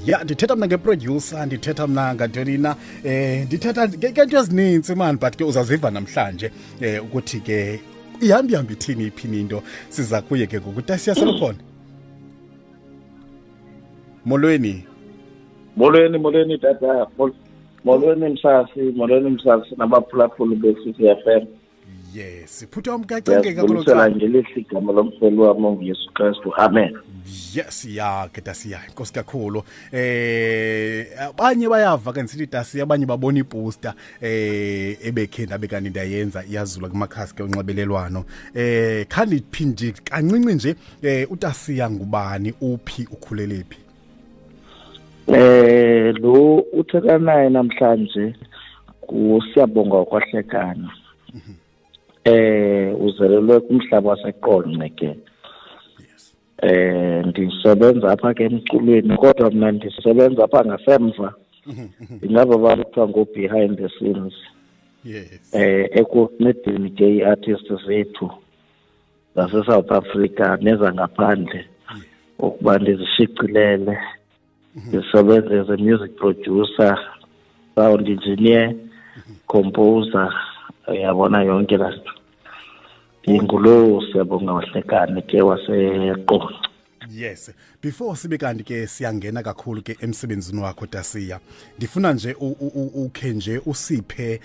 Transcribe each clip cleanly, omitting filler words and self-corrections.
ya ndithetha mna ngeproducer, ndithetha mna ngantonina, ndithetha ngento ezininzi man, but ke uzaziva namhlanje ukuthi ke ihambi ithini iphini into siza kuye ke ngokuthi siyaselo molweni tata, molweni msasi nabaphulaphuli be-CCFM. Yes, phutha umkacengeka kulo xesha ngelihle igama lomfeli wami uYesu Kristu. Amen. Yes, ya ke tasiya inkosi kakhulu. Abanye bayava ke nisithi tasiya, abanye babona iposter ebekhe ndabe kanti ndayenza iyazula kumakhasi ke onxibelelwano. Khani iphindi kancinci nje uTasiya ngubani, uphi, ukhulelephi? Lo uthetha naye namhlanje kuSiyabonga kwaHlekana. Uzalelwe kumhlaba waseQonce ke. Yes. Ndisebenza apha ke emculweni, kodwa mina ndisebenza apha ngasemva. Ingaba bakuthiwa ngo behind the scenes. Yes. Ekuncedeni ke i-artists zethu zase South Africa neza ngaphandle ukuba ndizishicilele. Ndisebenza as a music producer, sound engineer, composer, yabona yonke la nto. Ingulo Siyabonga wahlekane ke waseQonce. Yes, before sibe kanti ke siyangena kakhulu ke emsebenzini wakho Tasiya, ndifuna nje ukhe nje usiphe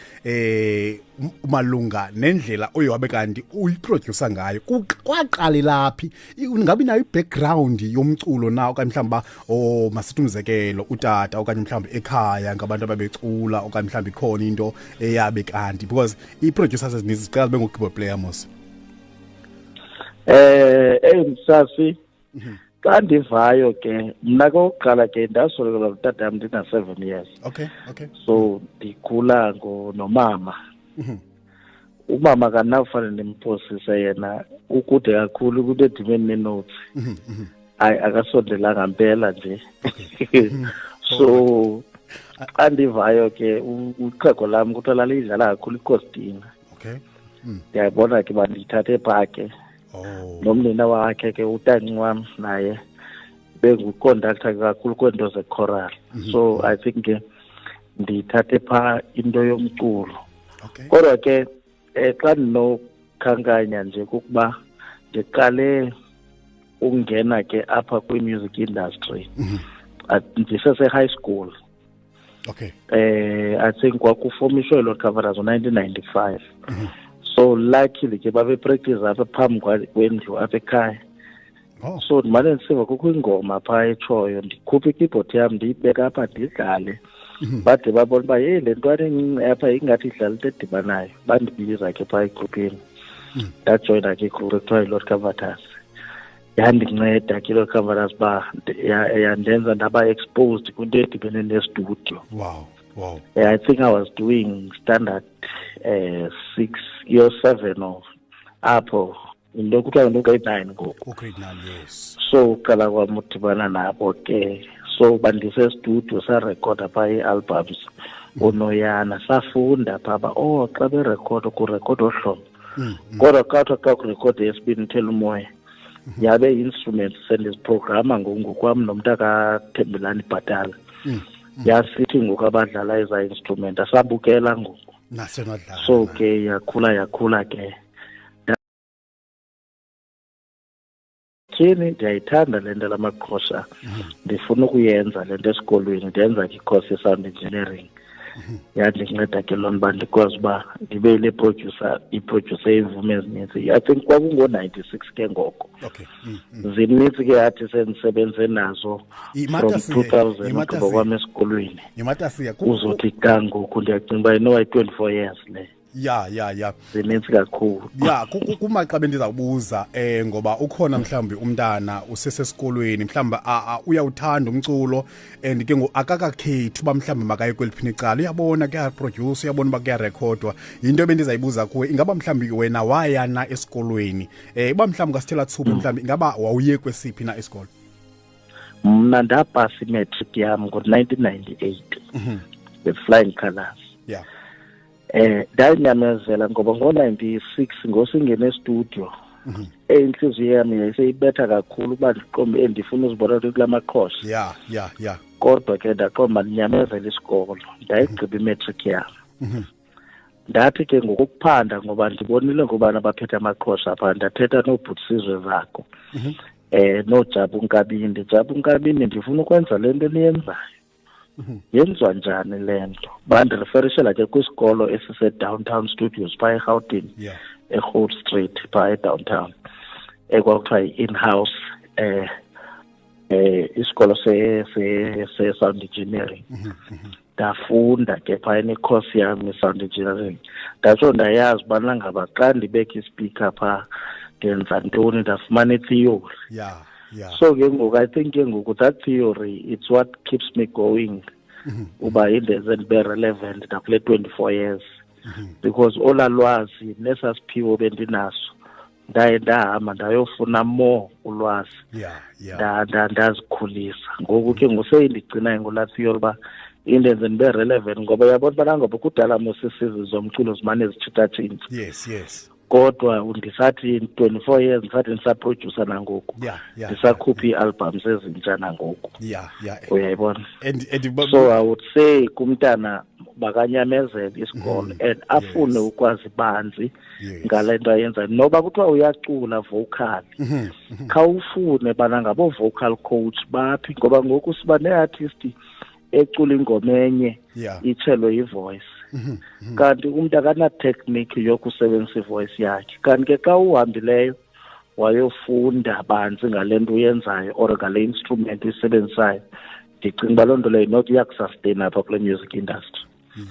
malunga nendlela oyabe kanti uyiproducer ngayo. Kwaqala laphi? Ungabi nayo ibackground yomculo na okanye mhlamba masithi umzekelo utata okanye mhlamba ekhaya ngabantu ababecula okanye mhlamba ikhona into eyabe kanti, because i-producers ezininzi ziqala bengu-keyboard player mos. Msasi xa ndivayo ke mna kokuqala ke ndasolekela utata yam ndina 7 years. Okay. So ndikhula nomama. Umama kanafana nemphosisa yena ukude kakhulu kude edimeni nenotes. Akasondelanga ngempela nje. So xa ndivayo ke uxhego lam kuthiwa lalidlala kakhulu iCostina. Okay. Ndiyabona ke bandithathe phake. Nomnina wakhe ke utanci wami naye benguconductor kakhulu kwento zechoral. So I think ke ndithathe pha into yomculo. Okay. Kodwa ke xa ndinokhankanya nje kukuba ndiqale ungena ke apha kwi-music industry ndisese-high school. Okay. I think kwakufomishwe Lord Cavadas ngo-1995. So luckily ke babe practice apha phambi kwendlu apha ekhaya. So ndimane ndisiva kukho ingoma phaa etshoyo, ndikhuphe ikeyboard yam ndiyibeka apha ndidlale. Bade babona uba le ntwana encinci apha ingathi idlala into edibanayo, bandibiza ke phaa egrupini. Ndajoyina ke igroup ekuthiwa yiLord Cavadas. Yandinceda ke iLord Cavadas uba yandenza ndaba exposed kwinto edibene nestudio. Wow. I think I was doing standard 6 year 7 or apho into kuthiwa ngo-grade 9 ngoku. Grade 9, yes. So qala kwam udibana nabo ke, so bandise-studio sarekhoda phaa ii-albums uNoyana, safunda phaa xa berekhoda kurekhoda ohlobo. Kodwa xa kurekhoda yesibini uthela umoya yabe i-instruments sendiziprograma ngokwam nomntakaThembelani Bhatala. Yasithi ngoku abadlala eza instrument asabukela ngoku. So ke yakhula ke. Kini ndiyayithanda le nto lamaqhosha. Ndifuna ukuyenza le nto esikolweni, ndenza ke i-course ye-sound engineering. Yandinceda ke loo nto ndikwazi uba ndibe i-producer yevume ezininzi. I think kwakungo-96 ke ngoko. Okay. Zininzi ke athi sendisebenze nazo from 2000 ukuba kwam esikolweni. Uzothi kangoku ndiyacinga uba inoba 24 years le. Ya. Zininzi kakhulu. Ya, kumaxa bendizawubuza ngoba ukhona mhlawumbi umntana usesesikolweni mhlawumbi uyawuthanda umculo and ke akakakhethi uba mhlawumbi makaye kweliphini icala. Uyabona kuyaproduce, uyabona uba kuyarekhodwa. Yinto ebendizayibuza kuwe, ingaba mhlawumbi wena wayana esikolweni uba mhlawumbi ngasithela Thupha mhlawumbi ingaba wawuye kwesiphi na isikolo? Mna ndapasa imatric yam ngo-1998 with flying colours. Yeah. Ndanyamezela ngoba ngo-96 ngosingene estudio inhliziyo yami yayiseyibetha kakhulu uba ndiqombe ndifuna uzibona kula maqhosha. Yeah. kodwa ke ndaqomba ndinyamezela isikolo ndayigqiba imatric yam. Ndathi ke ngokuphanda ngoba ndibonile ngobana baphethe amaqhosha apha ndathetha noBhutisizwe zakho noJabu Nkabini. Jabu Nkabini ndifuna ukwenza le nto niyenzayo. Yenziwa njani le nto? Bandireferishela ke kwisikolo esise-Downtown Studios phaa eRhawutini, eGold Street phaa eDowntown, ekwakuthiwa yi-in-house isikolo se-sound engineering. Ndafunda ke phayana ikhosi yami i-sound engineering. Ndatsho ndayazi ubana ngaba xa ndibeka ispeaker phaa ndenza ntoni, ndafumana i-theory. So ke ngoku I think ke ngoku that theory it's what keeps me going. Uba indenze ndibe relevant nakule 24 years. Because olalwazi nesasiphiwo bendinaso ndaye ndahamba ndayofuna more ulwazi. Ndazikhulisa. Ngoku ke nguseyindigcinayo ngolaa theory uba indenze ndibe relevant ngoba yabona ubana ngoba kudala mosisizi zomculo zimane zitshintshatshintsha. Yes. Kodwa ndisathi 24 years ndisathi ndisaproducer nangoku. Ndisakhupha ii-albums ezintsha nangoku. Uyayibona? So I would say kumntana bakanyamezela isikolo and afune ukwazi banzi ngale nto ayenzayo. Noba kuthiwa uyacula vocal, khawufune bana ngabo vocal coach baphi ngoba ngoku siba ne-artist ecula ingoma enye itshelwe yi-voice. Kanti umuntu akana-technique yokusebenzisa ivoice yakhe. Kanti ke xa uhambileyo wayofunda banzi ngale nto uyenzayo or ngale instrument uyisebenzisayo, ndicinga uba loo nto leyo not iyakusustain apha kule music industry.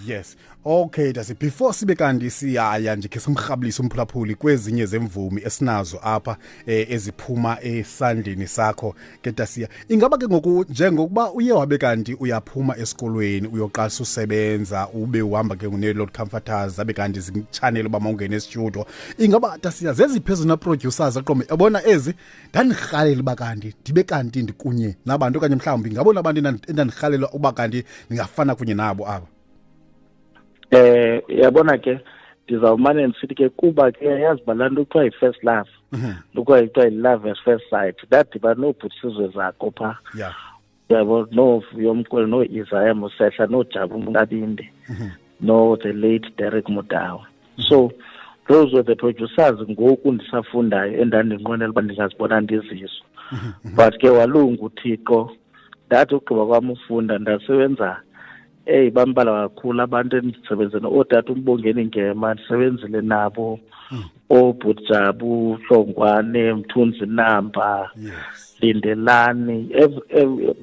Yes. Okay, before sibe kanti siyaya nje ke simrhabulisa umphulaphuli kwezinye zemvumi esinazo apha eziphuma esandleni sakho ke Tasiya. Ingaba ke ngoku njengokuba uye wabe kanti uyaphuma esikolweni uyoqalisa usebenza ube uhamba ke ngune-Lord Comforters abe kanti zingchannel uba mawungena e-studio. Ingaba Tasiya zeziphi ezona producers aqombe yabona ezi ndandirhalela uba kanti ndibe kanti ndikunye nabantu okanye mhlawumbi ngabona abantu endandirhalela uba kanti ningafana kunye nabo aba? Yabona ke ndizawumane ndisithi ke kuba ke yazi balantu kuthiwa yi-first love, kuthiwa yi-love at first sight. Ndadibana noBhutisizwe zakho phaa, yabo noVuyomkhweli, no-Isaya Mosehla, noJabu Nkabinde, no-the late Derek Mudawa. So those were the producers ngoku ndisafundayo endandinqwenela uba ndingazibona ndizizo. But ke walunga uThixo, ndathi ugqiba kwam ufunda ndasebenza bambala kakhulu abantu endisebenzele ootata uMbongeni Ngema ndisebenzile nabo, oBhujabu Hlongwane, Mthunzi Namba, Lindelani,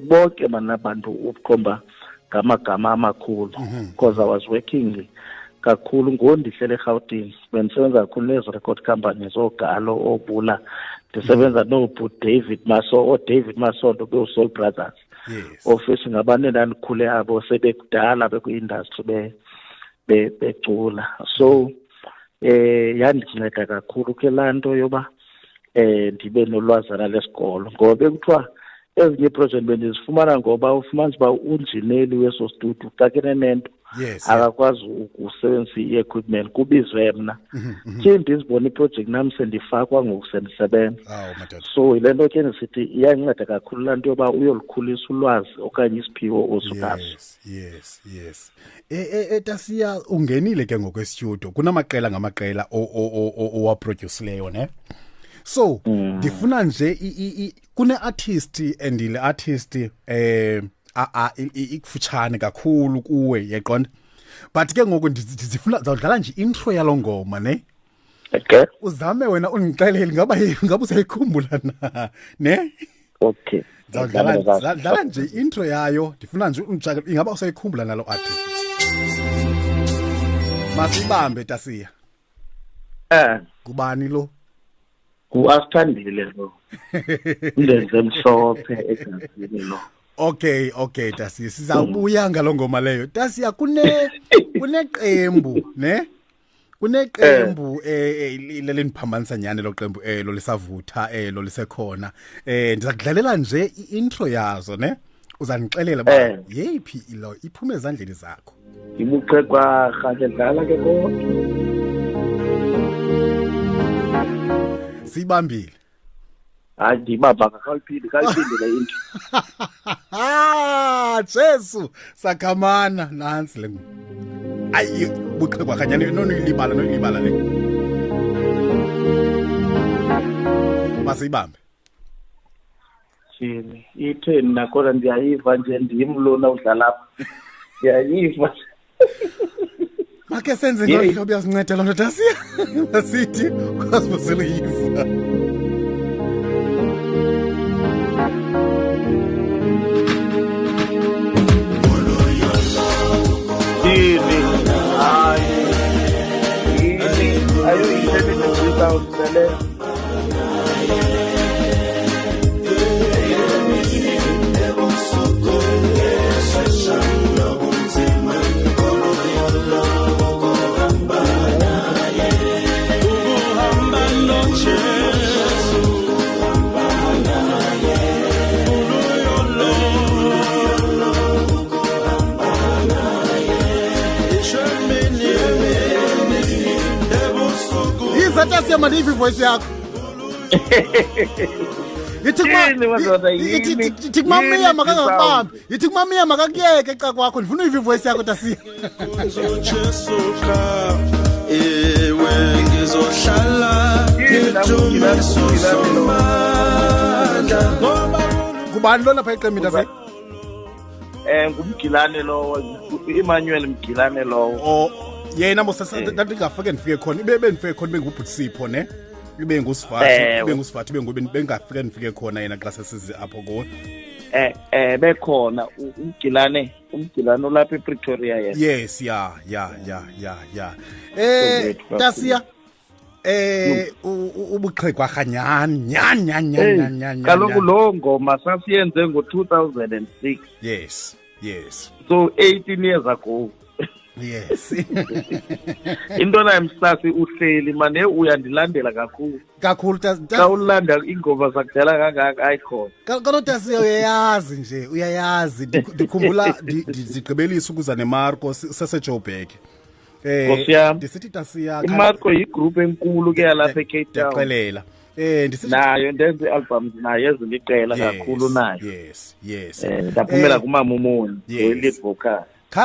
bonke abantu ukhomba ngamagama amakhulu because I was working kakhulu ngondihlele eGauteng. Bendisebenza kakhulu nezi record companies oGalo, oBula, ndisebenza David Masondo kwi-Soul Brothers. Ofisi ngabantu endandikhule abo sebekudala bekwi-industry becula. So yandinceda kakhulu ke laa nto yoba ndibe nolwazana lesikolo ngoba bekuthiwa ezinye iiprojekthi bendizifumana ngoba ufumanisa uba unjineli weso studio xa kenenento akakwazi ukusebenzisa i-equipment kubizwe mna ke ndizibona iprojekthi nam sendifakwa ngoku sendisebenza. So yile nto ke ndisithi iyanceda kakhulu laa nto yoba uyolikhulisa ulwazi okanye isiphiwo osukaso. Yes. Tasiya ungenile ke ngokwestudio kunamaqela ngamaqela owaproducileyo ne? So ndifuna nje kune-artist and le artist ikufutshane kakhulu kuwe yaqonda, but ke ngoku ndifuna zawudlala nje intro yalo ngoma ne? Okay. Uzame wena undixelele ngaba usayikhumbula na ne? Okay. Zawudlala nje intro yayo, ndifuna nje ingaba usayikhumbula nalo artist. Masibambe Tasiya. Kubani lo? Asithandile lo. Ndenze mhlophe egazini lo. Okay Tasiya sizawubuya ngalo ngoma leyo. Tasiya kuneqembu ne? Kuneqembu leliphambanisa nyane lo qembu lo lisavutha lo lisekhona. Ndizakudlalela nje iintro yazo ne? Uzanixelela ba yeyiphi lo iphume ezandleni zakho. Ibuqekwa rhatshe dlala ke kodwa. Sibambile. hayi ndibaba kaliphinde le into. Jesu sakhamana nansi le ayi buqhekwa kanyani noyilibala le masiyibambe thini itheni nakhona ndiyayiva nje ndimlona udlala lapha ndiyayiva. Make senze ngohlobo yasinceda lo nto Tasiya masithi kwasibusela yiva. Ayo yini ndizawuzela Tasiya malivi voice yakho. Yithi kumamiya makangabambi. Yithi kumamiya makakuyeke eca kwakho ndifuna uyiva voice yakho Tasiya. Ewe ngizohlala Kubani lona pha eqemini Tasiya? Ngumgilane lowo, Emmanuel Mgilane lowo. Oh yena mosasa ndingafike ndifike khona ibe ndifike khona bengubhutsipho ne ibe ngusifati bengafike ndifike khona yena xa sesize apho kuwe bekhona umgilane olapha ePretoria yena. Yes ya Tasiya ubuqhekwa kanyani kaloku lo ngoma sasiyenze ngo-2006. Yes so 18 years ago. Yes. Into nayo msasi uhleli mane uyandilandela kakhulu xa ulanda ingoma zakudala kangaka ayikhona. Kalo Tasiya uyayazi ndikhumbula ndigqibelisa ukuza neMarco saseJoburg. Ndisithi Tasiya iMarco yigroup enkulu ke yalapha eCape Town. Ndixelela. Nayo ndenze albums nayo eziliqela kakhulu nayo. Yes. Ndaphumela kumama uMoni lead vocal.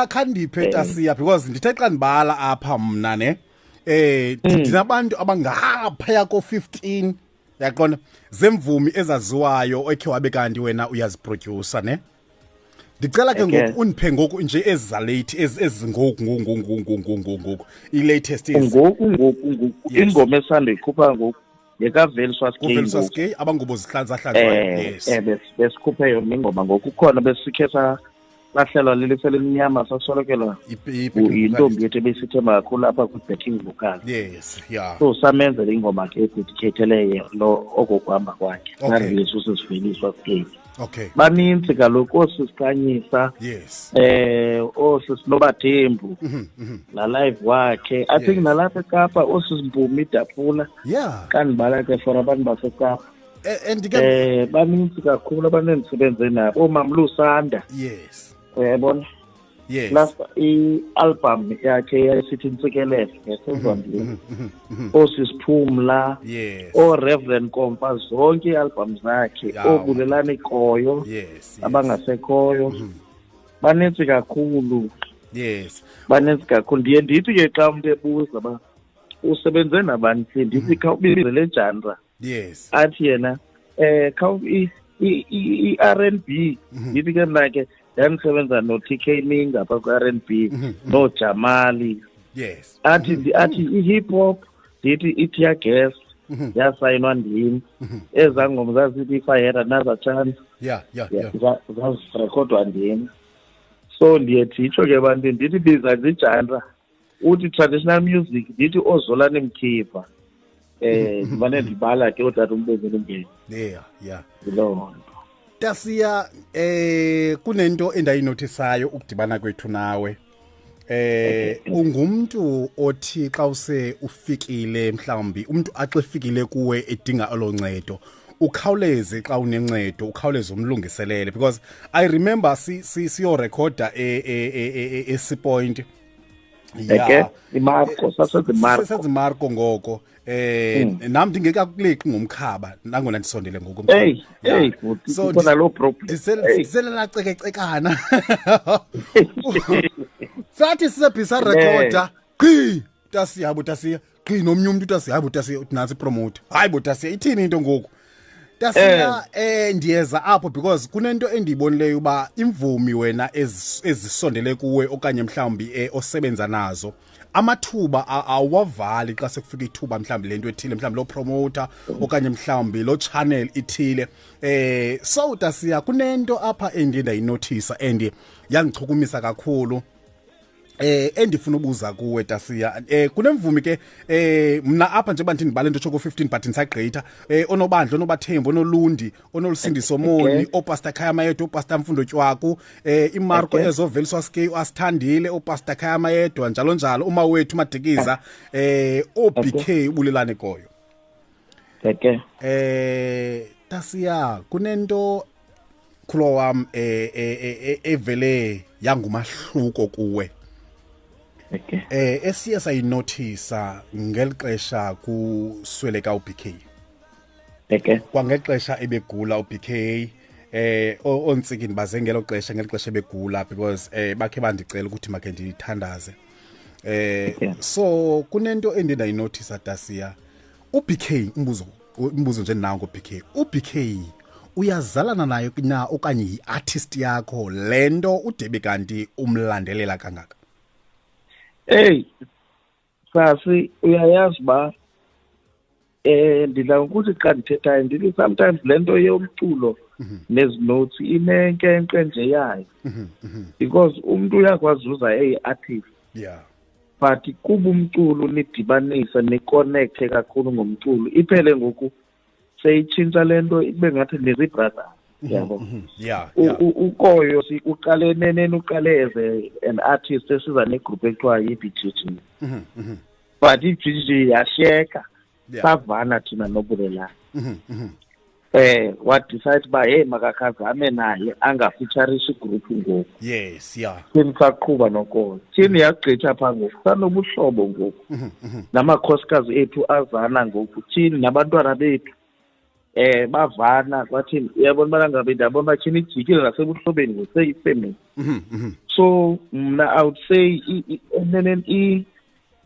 Khandiphe Tasiya because ndithe xa ndibala apha mna ne ndinabantu abangaphaya ko-15 yaqona zemvumi ezaziwayo ekhe wabe kanti wena uyaziproducer ne ndicela ke ngoku undiphe ngoku nje ezizalate ezingoku i-latest ngoku ingoma esandiyikhupha ngoku yekaVeliswa Skay abangubo zihlanza yes besikhuphe yona ingoma ngoku khona besikhe lahlelwa lelife elimnyama sasolokelwa yintombi yethu ebesithemba kakhulu apha kwi-backing vocal. Yes so samenzela ingoma ke ededicatele lo okokuhamba kwakhe sarelease usisiveliswa Skate. Baninzi kaloku oosisikanyisa oosisinobathembu la live wakhe I think nalapha eKapa oosisimpumi idapula kandibala ke for abantu baseKapa baninzi kakhulu abanendisebenze nabo oomamlusanda uyayibona last i-album yakhe yayisithi Ntsikelelo ngesezondini osisiphumla o-Reverend Kompa zonke ii-album zakhe obulelani koyo abangasekhoyo baninzi kakhulu ndiye ndithi ke xa umntu ebuza uba usebenze nabani ndithi khawubize le genre athi yena i-R&B ndithi ke mna ke yandisebenza no-TK Minga apha kwi-R&B noJamali athi i-hip hop ndithi i-Tear Gas yasayinwa ndim ezaa ngoma zazithi if I had another chance zazirekhodwa ndim so ndiye nditsho ke bantwini ndithi biza zijanra uthi traditional music ndithi oZolani Mkhiva ndimane ndibala ke utata umbezeli ngeni yiloo nto. Tasiya kunento endayinotisayo ukudibana kwethu nawe ungumntu othi xa ufikile mhlawumbi umuntu axifikile kuwe edinga oloncedo ukhawuleze xa unencedo ukhawuleze umlungiselele because I remember siyo recorder eSeaPoint eke iMarco sasezimarco ngoko nami ndingekakuleqi ngomkhaba nangona ndisondele ngoku hey so khona lo problem ndiselela cekecekana sathi sisebhisa recorder qhi tasiya qhi nomnye umuntu utasiya tasiya nansi promote hayi tasiya ithini into ngoku tasiya ndiyeza apho because kunento endiyibonileyo uba imvumi wena ezisondele kuwe okanye mhlawumbi osebenza nazo amathuba awavali xa sekufika ithuba mhlawumbi lento ethile mhlawumbi lo promoter okanye mhlawumbi lo channel ithile so tasiya kunento apha endiyinothisa and yangichukumisa kakhulu endifuna ubuza kuwe tasiya kunemvumi ke mna apha njengoba ndibale into choko 15 but ndisagqitha onobandla onobathembu onolundi onolusindiso moni opastor Khaya Mayedwa opastor Mfundo Tyaku iMarco ezoveliswa ske asithandile opastor Khaya Mayedwa njalo njalo uma wethu Madikiza OBK ubulelane koyo tasiya kunento khulo wam evele yangumahluko kuwe esiye sayinothisa ngelixesha kusweleka uBK kwangexesha ebegula uBK ontsikini bazengelo xesha ngelixesha ebegula because bakhe bandicela ukuthi make ndithandaze so kunento endinayinothisa tasiya uBK umbuzo nje nawo ngoBK uBK uyazalana nayo na okanye yiartist yakho lento uDebbie kanti umlandelela kangaka sasi uyayazi ba ndidla ukuthi xa ndithethayo ndithi sometimes lento yomculo nezinotes inenkenke nje yayo because umuntu uyakwazi uza artist but kuba umculo nidibanisa niconnect kakhulu ngomculo iphele ngoku seyitshintsha lento ibe ngathi nizibrother yabo ukoyo uqale nenene uqale as an artist esiza negroup ekuthiwa yiBGG but iBGG yasheka savana thina nobulelane what decide ba hey makakhazame naye angafeaturisha igroup ngoku thina saqhuba nokoyo thina yagqitha pha ngoku sanobuhlobo ngoku namakhosikazi ethu azana ngoku thina nabantwana bethu bavana kwathi uyabona balangabe ndabona bathini ijikile nasebuhlobeni ngoseyifamily so mna I would say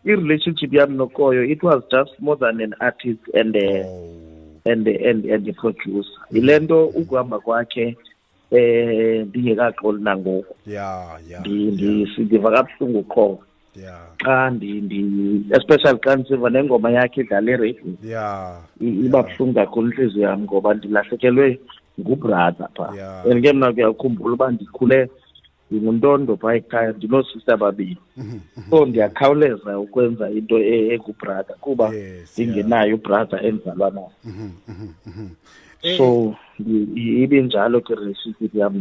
i-relationship yami nokoyo it was just more than an artist and a producer ilento ukuhamba kwakhe ndingekaxoli nangoku ndiva kabuhlungu khona xa especially xa ndisiva nengoma yakhe idlala eradio iba buhlungu kakhulu inhliziyo yami ngoba ndilahlekelwe ngubrother phaa and ke mna kuyakhumbula uba ndikhule nginguntondo phaa ekhaya ndinosister ababili so ndiyakhawuleza ukwenza into engubrother kuba ndingenayo ubrother enzalwa nayo so ibe njalo ke relationship yami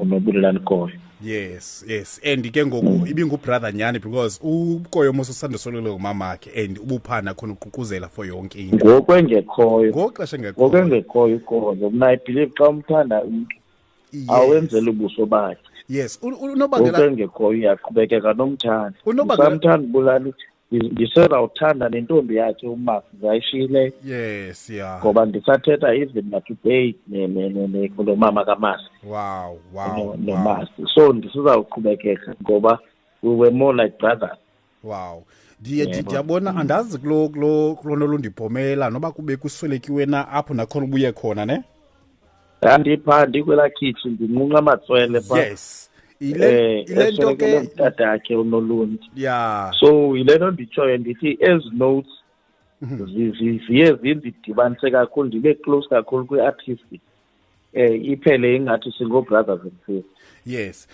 nobulelane koyo yes and ke ngoku ibingubrother nyani because ukoyo mose usandesolele umamakhe and ubuphana khona uququzela for yonke into ngokwengekhoyo ngokwengekhoyo ukoyo mna I believe xa umthanda umuntu awenzele ubuso bakhe unobangela ngokwengekhoyo uyaqhubekeka nomthanda somthanda bulani ndisezawuthanda nentombi yakhe uMax zayishile ngoba ndisathetha even na today lo mama kaMax noMax so ndisizawuqhubekeka ngoba we were more like brothers ndiyabona andazi kulo nolundiphomela noba kube kuswelekiwe na apho nakhona ubuye khona ne andipha ndikwela kitchen ndinqunqa amatswele pha ile nto ke tata yakhe uNolundi so ile nto nditshoyo ndithi ezi notes ziye zindidibanise kakhulu ndibe close kakhulu kwi-artist iphele ingathi singo-brothers and sisters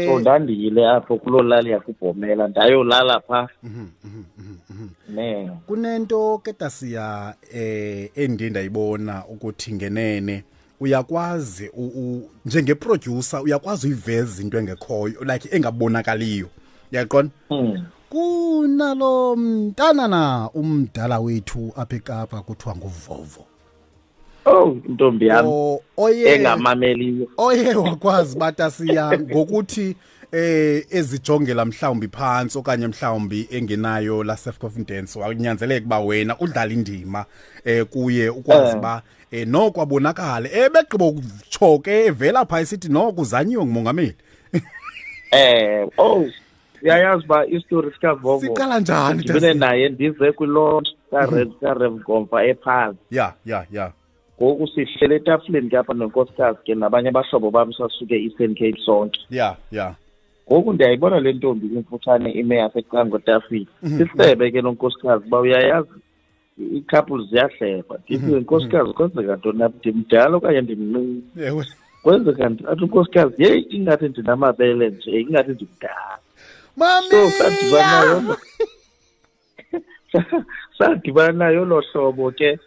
so ndandiyile apho kuloo lali yakubhomela ndayolala phaa kunento ke tasiya endiye ndayibona ukuthi ngenene uyakwazi njengeproducer uyakwazi uyiveza into engekhoyo like engabonakaliyo yaqona kunalo mntanana umdala wethu apha eKapa kuthiwa nguVovo intombi yami engamameliyo oye wakwazi batasiya ngokuthi ezijongela mhlawumbi phansi okanye mhlawumbi engenayo la self confidence wakunyanzeleka ba wena udlala indima kuye ukwazi ba noko abonakala begqiba ukuchoke evela pha isithi noko uzanyiwe ngumongameli. Yayazi ba istory sikaVovo siqala njani ndibene naye ndize kwi-launch ka-Rev Gompa ePazi. Yeah. Ngoku sihlele etafuleni ke apha nonkosikazi ke nabanye abahlobo bam sasuke Eastern Cape sonke. Yeah. Ngoku ndiyayibona le ntombi imfutshane ime yasecango tafini. Sisebe ke nonkosikazi ba uyayazi ii-couples ziyahleba. Ndithi nkosikazi kwenzeka ntoni apha ndimdala okanye ndimncinci. Ewe. Kwenzeka ntoni athi nkosikazi yeyi ingathi ndinamabele nje ingathi ndimdala. Mami. So sadibana nayo lo hlobo ke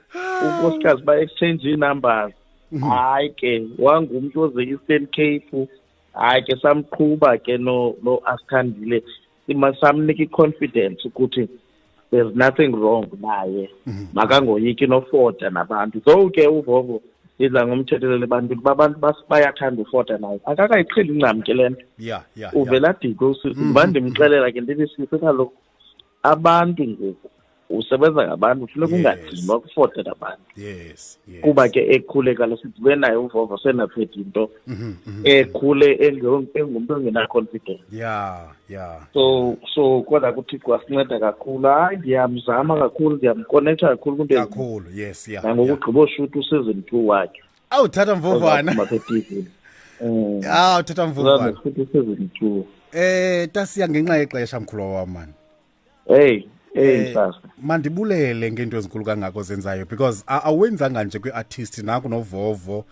unkosikazi ba-exchange ii-numbers. Hayi ke wangumntu oze Eastern Cape. Hayi ke samqhuba ke no Asithandile samnika i-confidence ukuthi there's nothing wrong naye. Makangoyiki nofota nabantu. So ke uVovo idla ngomthethelele ebantwini abantu bayathanda ufota naye. Akakayiqheli incam ke le nto. Yeah. Uvela diko ndimxelela ke ndithi sise kaloku abantu ngoku usebenza ngabantu kufuneka ungadinwa kufota nabantu. Yes. Kuba ke ekhule kaloku sidibene naye uVovo senaphethe into ekhule engumntu ongena-confidence. Yeah. So kodwa kuthi kwasinceda kakhulu. Hayi ndiyamzama kakhulu ndiyamkonektha kakhulu kunto kakhulu. Yes. nangokugqiba oshuta useason 2 wakhe. Awuthatha Mvovana. Uthatha Mvovana. Season 2. Tasiya ngenxa yexesha mkhulu wam man. Sasa mandibulele ngento ezinkulu kangako zenzayo because awenzanga nje kwi-artist naku noVovo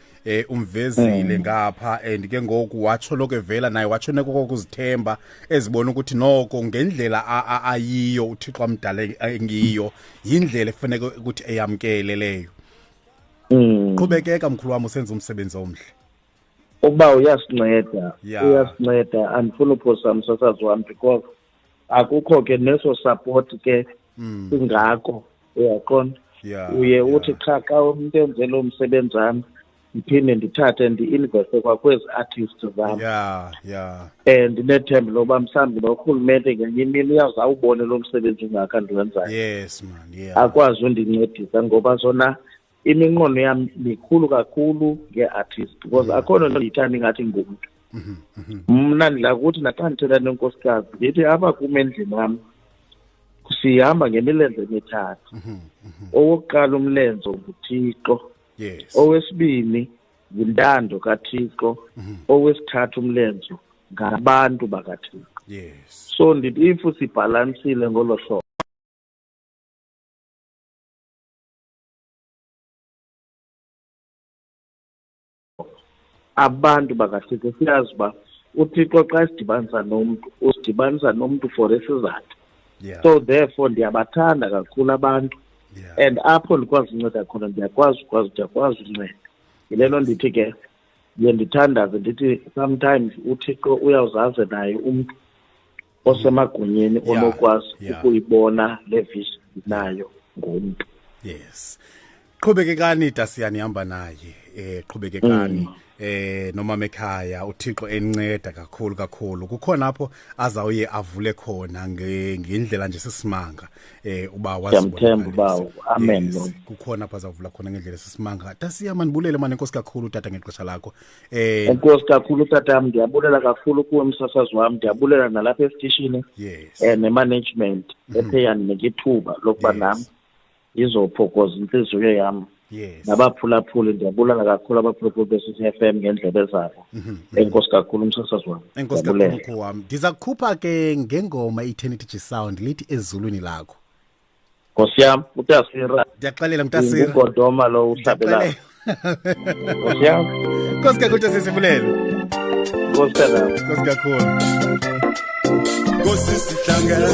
umvezile ngapha and ke ngoku watsho lokho evela naye watsho nekokuzithemba ezibona ukuthi noko ngendlela ayiyo uThixo amdala engiyo yindlela efanele ukuthi eyamkele leyo. Qhubekeka mkhulu wami usenza umsebenzi omhle. Ukuba uyasinceda andifuna uphosa umsasazi wami because akukho ke neso support ke singako uyaqonda. Uye uthi cha xa umuntu enzele umsebenzana ndiphinde ndithathe ndi-investe kwakwezi artists zami. Ndinethemba loba mhlawumbi norhulumente ngenye imini uyazawubone lo msebenzi ungaka ndiwenzayo. Yes man. Akwazi undincedisa ngoba zona iminqono yami mikhulu kakhulu nge-artist because akhona nto ndiyithanda ingathi ngumntu. Mna ndilakuthi naxa ndithetha nenkosikazi ndithi apha kum endlini wam sihamba ngemilenze emithathu. Owokuqala umlenze nguThixo. Owesibini yintando kaThixo. Owesithathu umlenze ngabantu bakaThixo. So ndithi if sibhalansile ngolo hlobo abantu bakaThixo siyazi uba uThixo xa usidibanisa nomntu for isizathu. So therefore ndiyabathanda kakhulu abantu and apho ndikwazi unceda khona ndiyakwazi unceda. Yile nto ndithi ke ndiye ndithandaze ndithi sometimes uThixo uyawuzaze naye umntu osemagunyeni onokwazi ukuyibona le vision nayo ngumntu. Yes. Qhubekekani Dasiyani hamba naye qhubekekani noma ekhaya uThixo enceda kakhulu kukhona lapho azawuye avule khona ngendlela nje sesimanga uba wazibona bawo. Amen. Kukhona lapho azavula khona ngendlela sesimanga. Dasiya manibulele manje enkosi kakhulu tata ngexesha lakho. Enkosi kakhulu tata yami ndiyabulela kakhulu kuwe umsasazi wami ndiyabulela nalapha esitishini nemanagement epheyani nekithuba lokuba nami izophokoza inhliziyo yami. Nabaphulaphuli ndiyabulela kakhulu abaphulaphuli be-FM ngendlebe zabo. Enkosi kakhulu umsasazi wami. Enkosi kakhulu wami. Ndiza kukhupha ke ngengoma Eternity Sound lithi ezulwini lakho. Nkosi yami uTasira. Ndiyaxelela uTasira. Ugodoma lo uhlabela. Nkosi yami. Nkosi kakhulu sesibulele. Nkosi kakhulu. Nkosi kakhulu. Nkosi sihlangana